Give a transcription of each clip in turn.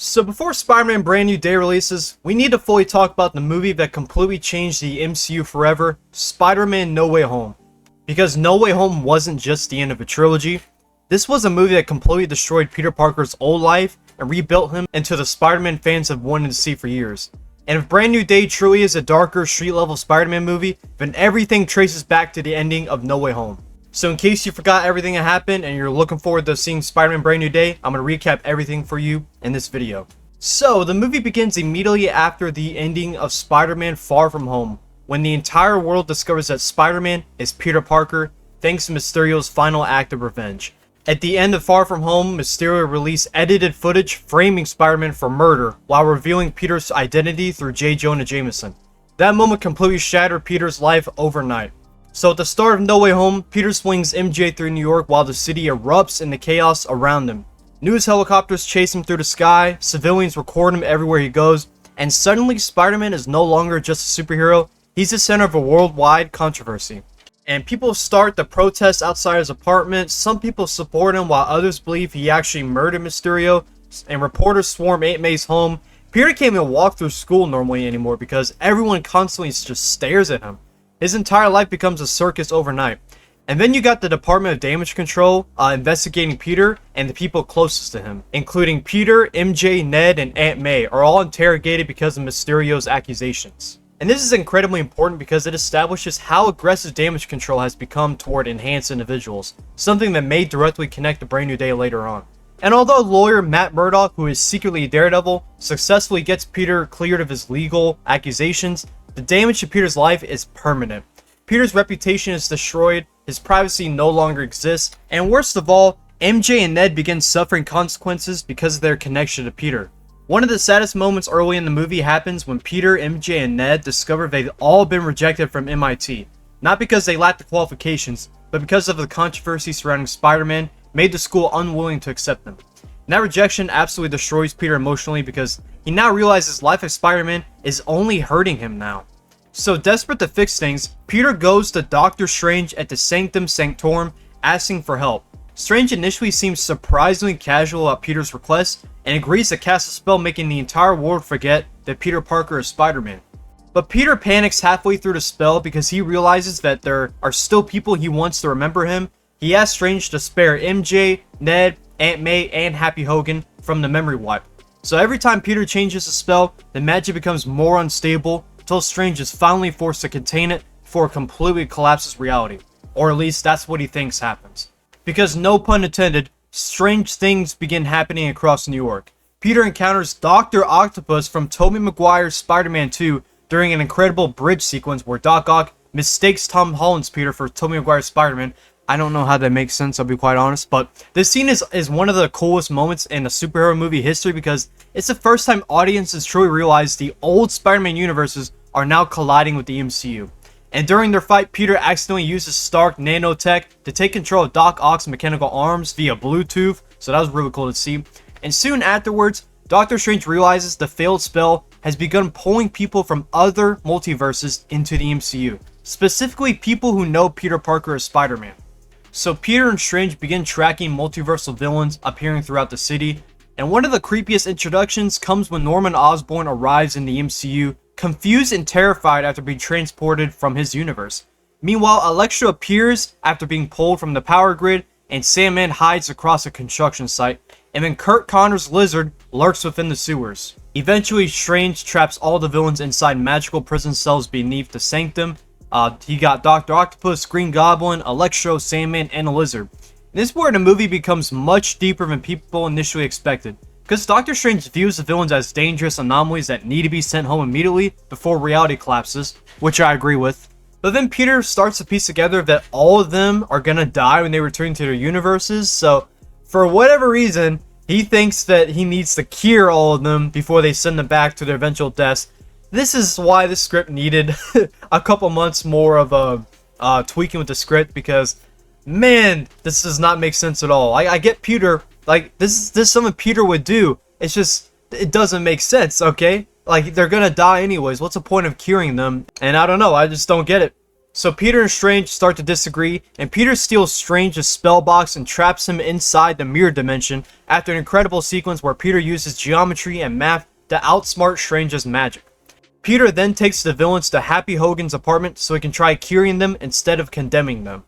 So before Spider-Man Brand New Day releases, we need to fully talk about the movie that completely changed the MCU forever, Spider-Man No Way Home. Because No Way Home wasn't just the end of a trilogy, this was a movie that completely destroyed Peter Parker's old life and rebuilt him into the Spider-Man fans have wanted to see for years. And if Brand New Day truly is a darker, street-level Spider-Man movie, then everything traces back to the ending of No Way Home. So in case you forgot everything that happened and you're looking forward to seeing Spider-Man Brand New Day, I'm going to recap everything for you in this video. So the movie begins immediately after the ending of Spider-Man Far From Home, when the entire world discovers that Spider-Man is Peter Parker thanks to Mysterio's final act of revenge. At the end of Far From Home, Mysterio released edited footage framing Spider-Man for murder while revealing Peter's identity through J. Jonah Jameson. That moment completely shattered Peter's life overnight. So at the start of No Way Home, Peter swings MJ through New York while the city erupts in the chaos around him. News helicopters chase him through the sky, civilians record him everywhere he goes, and suddenly Spider-Man is no longer just a superhero, he's the center of a worldwide controversy. And people start to protest outside his apartment, some people support him while others believe he actually murdered Mysterio, and reporters swarm Aunt May's home. Peter can't even walk through school normally anymore because everyone constantly just stares at him. His entire life becomes a circus overnight. And then you got the Department of Damage Control investigating Peter and the people closest to him, including Peter, MJ, Ned, and Aunt May, are all interrogated because of Mysterio's accusations. And this is incredibly important because it establishes how aggressive Damage Control has become toward enhanced individuals, something that may directly connect to Brand New Day later on. And although lawyer Matt Murdock, who is secretly Daredevil, successfully gets Peter cleared of his legal accusations, the damage to Peter's life is permanent. Peter's reputation is destroyed, his privacy no longer exists, and worst of all, MJ and Ned begin suffering consequences because of their connection to Peter. One of the saddest moments early in the movie happens when Peter, MJ, and Ned discover they've all been rejected from MIT. Not because they lacked the qualifications, but because of the controversy surrounding Spider-Man made the school unwilling to accept them. And that rejection absolutely destroys Peter emotionally because he now realizes life as Spider-Man is only hurting him now. So desperate to fix things, Peter goes to Doctor Strange at the Sanctum Sanctorum asking for help. Strange initially seems surprisingly casual about Peter's request and agrees to cast a spell making the entire world forget that Peter Parker is Spider-Man. But Peter panics halfway through the spell because he realizes that there are still people he wants to remember him. He asks Strange to spare MJ, Ned, Aunt May, and Happy Hogan from the memory wipe. So every time Peter changes the spell, the magic becomes more unstable until Strange is finally forced to contain it before it completely collapses reality. Or at least that's what he thinks happens. Because no pun intended, strange things begin happening across New York. Peter encounters Dr. Octopus from Tobey Maguire's Spider-Man 2 during an incredible bridge sequence where Doc Ock mistakes Tom Holland's Peter for Tobey Maguire's Spider-Man. I don't know how that makes sense, I'll be quite honest, but this scene is one of the coolest moments in the superhero movie history because it's the first time audiences truly realize the old Spider-Man universes are now colliding with the MCU. And during their fight, Peter accidentally uses Stark nanotech to take control of Doc Ock's mechanical arms via Bluetooth, so that was really cool to see. And soon afterwards, Doctor Strange realizes the failed spell has begun pulling people from other multiverses into the MCU, specifically people who know Peter Parker as Spider-Man. So Peter and Strange begin tracking multiversal villains appearing throughout the city, and one of the creepiest introductions comes when Norman Osborn arrives in the MCU, confused and terrified after being transported from his universe. Meanwhile, Electro appears after being pulled from the power grid, and Sandman hides across a construction site, and then Kurt Connor's lizard lurks within the sewers. Eventually, Strange traps all the villains inside magical prison cells beneath the Sanctum. He got Dr. Octopus, Green Goblin, Electro, Sandman, and a lizard. This is where the movie becomes much deeper than people initially expected, because Doctor Strange views the villains as dangerous anomalies that need to be sent home immediately before reality collapses, which I agree with. But then Peter starts to piece together that all of them are gonna die when they return to their universes, so for whatever reason, he thinks that he needs to cure all of them before they send them back to their eventual deaths. This is why the script needed a couple months more of tweaking with the script because, man, this does not make sense at all. I get Peter, like, this is something Peter would do. It's just, it doesn't make sense, okay? Like, they're gonna die anyways. What's the point of curing them? And I don't know, I just don't get it. So Peter and Strange start to disagree, and Peter steals Strange's spell box and traps him inside the mirror dimension after an incredible sequence where Peter uses geometry and math to outsmart Strange's magic. Peter then takes the villains to Happy Hogan's apartment so he can try curing them instead of condemning them.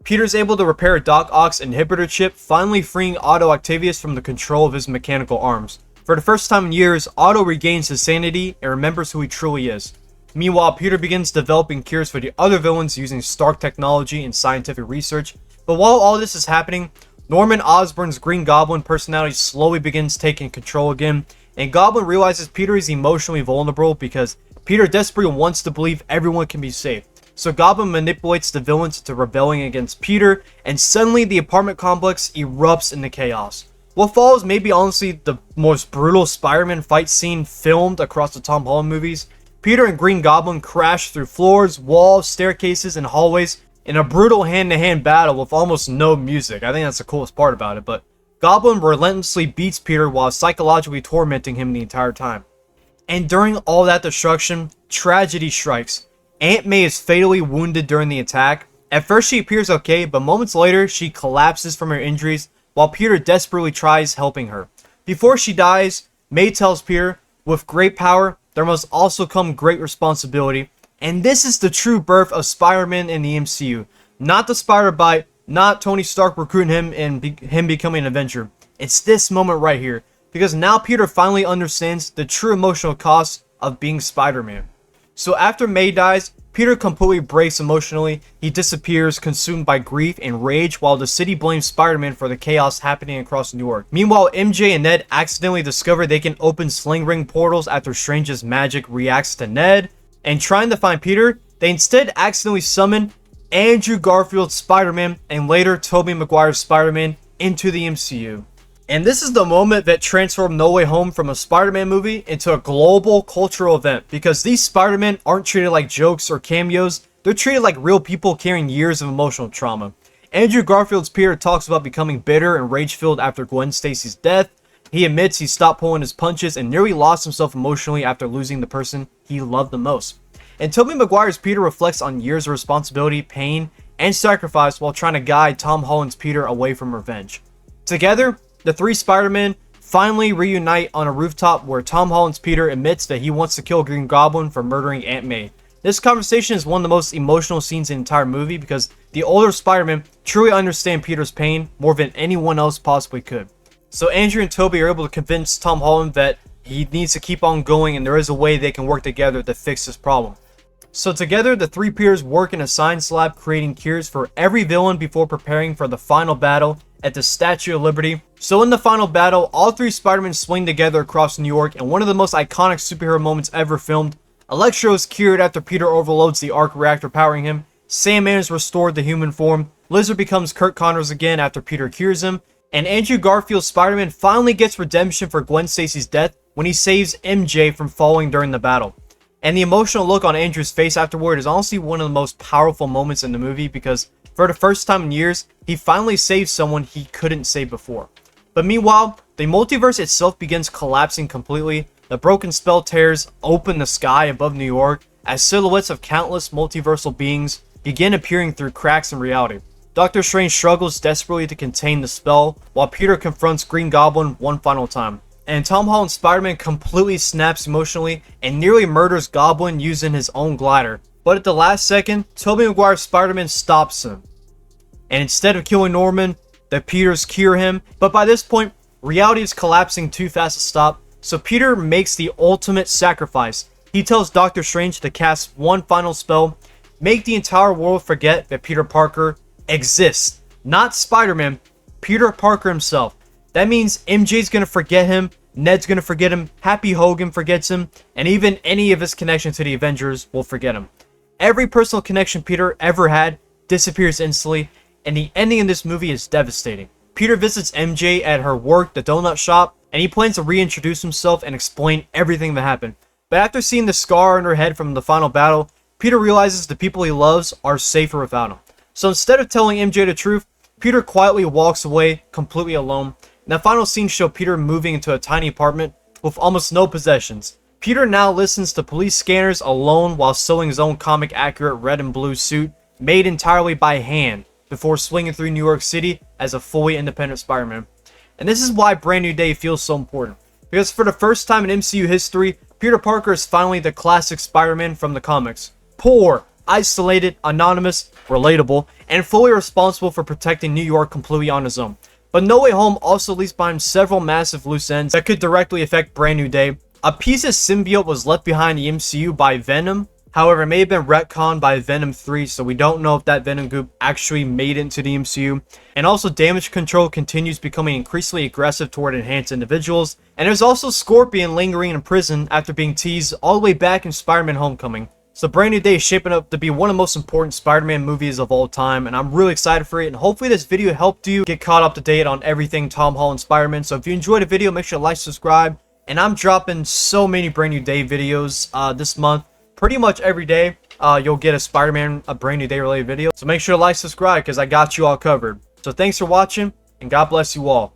Peter's able to repair Doc Ock's inhibitor chip, finally freeing Otto Octavius from the control of his mechanical arms. For the first time in years, Otto regains his sanity and remembers who he truly is. Meanwhile, Peter begins developing cures for the other villains using Stark technology and scientific research. But while all this is happening, Norman Osborn's Green Goblin personality slowly begins taking control again, and Goblin realizes Peter is emotionally vulnerable because Peter desperately wants to believe everyone can be saved. So Goblin manipulates the villains into rebelling against Peter, and suddenly the apartment complex erupts into chaos. What follows may be honestly the most brutal Spider-Man fight scene filmed across the Tom Holland movies. Peter and Green Goblin crash through floors, walls, staircases, and hallways in a brutal hand-to-hand battle with almost no music. I think that's the coolest part about it, but Goblin relentlessly beats Peter while psychologically tormenting him the entire time. And during all that destruction, tragedy strikes. Aunt May is fatally wounded during the attack. At first she appears okay, but moments later she collapses from her injuries while Peter desperately tries helping her. Before she dies, May tells Peter, "With great power, there must also come great responsibility." And this is the true birth of Spider-Man in the MCU. Not the spider bite, not Tony Stark recruiting him and him becoming an Avenger. It's this moment right here, because now Peter finally understands the true emotional cost of being Spider-Man. So after May dies, Peter completely breaks emotionally. He disappears, consumed by grief and rage, while the city blames Spider-Man for the chaos happening across New York. Meanwhile, MJ and Ned accidentally discover they can open sling ring portals after Strange's magic reacts to Ned. And trying to find Peter, they instead accidentally summon Andrew Garfield's Spider-Man and later Tobey Maguire's Spider-Man into the MCU. And this is the moment that transformed No Way Home from a Spider-Man movie into a global cultural event, because these Spider-Men aren't treated like jokes or cameos, they're treated like real people carrying years of emotional trauma. Andrew Garfield's Peter talks about becoming bitter and rage-filled after Gwen Stacy's death. He admits he stopped pulling his punches and nearly lost himself emotionally after losing the person he loved the most. And Tobey Maguire's Peter reflects on years of responsibility, pain, and sacrifice while trying to guide Tom Holland's Peter away from revenge. Together, the three Spider-Men finally reunite on a rooftop where Tom Holland's Peter admits that he wants to kill Green Goblin for murdering Aunt May. This conversation is one of the most emotional scenes in the entire movie because the older Spider-Men truly understand Peter's pain more than anyone else possibly could. So Andrew and Tobey are able to convince Tom Holland that he needs to keep on going and there is a way they can work together to fix this problem. So together, the three peers work in a science lab creating cures for every villain before preparing for the final battle at the Statue of Liberty. So in the final battle, all three Spider-Men swing together across New York, and one of the most iconic superhero moments ever filmed. Electro is cured after Peter overloads the arc reactor powering him. Sandman is restored to human form. Lizard becomes Kurt Connors again after Peter cures him. And Andrew Garfield's Spider-Man finally gets redemption for Gwen Stacy's death when he saves MJ from falling during the battle. And the emotional look on Andrew's face afterward is honestly one of the most powerful moments in the movie because for the first time in years, he finally saved someone he couldn't save before. But meanwhile, the multiverse itself begins collapsing completely. The broken spell tears open the sky above New York as silhouettes of countless multiversal beings begin appearing through cracks in reality. Doctor Strange struggles desperately to contain the spell while Peter confronts Green Goblin one final time. And Tom Holland's Spider-Man completely snaps emotionally and nearly murders Goblin using his own glider. But at the last second, Tobey Maguire's Spider-Man stops him. And instead of killing Norman, the Peters cure him. But by this point, reality is collapsing too fast to stop. So Peter makes the ultimate sacrifice. He tells Doctor Strange to cast one final spell, make the entire world forget that Peter Parker exists. Not Spider-Man, Peter Parker himself. That means MJ's gonna forget him, Ned's gonna forget him, Happy Hogan forgets him, and even any of his connection to the Avengers will forget him. Every personal connection Peter ever had disappears instantly, and the ending in this movie is devastating. Peter visits MJ at her work, the donut shop, and he plans to reintroduce himself and explain everything that happened. But after seeing the scar on her head from the final battle, Peter realizes the people he loves are safer without him. So instead of telling MJ the truth, Peter quietly walks away completely alone. And the final scene shows Peter moving into a tiny apartment with almost no possessions. Peter now listens to police scanners alone while sewing his own comic-accurate red and blue suit, made entirely by hand, before swinging through New York City as a fully independent Spider-Man. And this is why Brand New Day feels so important, because for the first time in MCU history, Peter Parker is finally the classic Spider-Man from the comics. Poor, isolated, anonymous, relatable, and fully responsible for protecting New York completely on his own. But No Way Home also leaves behind several massive loose ends that could directly affect Brand New Day. A piece of symbiote was left behind in the MCU by Venom. However, it may have been retconned by Venom 3, so we don't know if that Venom group actually made it into the MCU. And also, Damage Control continues becoming increasingly aggressive toward enhanced individuals. And there's also Scorpion lingering in prison after being teased all the way back in Spider-Man Homecoming. So Brand New Day is shaping up to be one of the most important Spider-Man movies of all time, and I'm really excited for it, and hopefully this video helped you get caught up to date on everything Tom Holland Spider-Man. So if you enjoyed the video, make sure to like, subscribe, and I'm dropping so many Brand New Day videos this month. Pretty much every day, you'll get a Brand New Day related video. So make sure to like, subscribe, because I got you all covered. So thanks for watching, and God bless you all.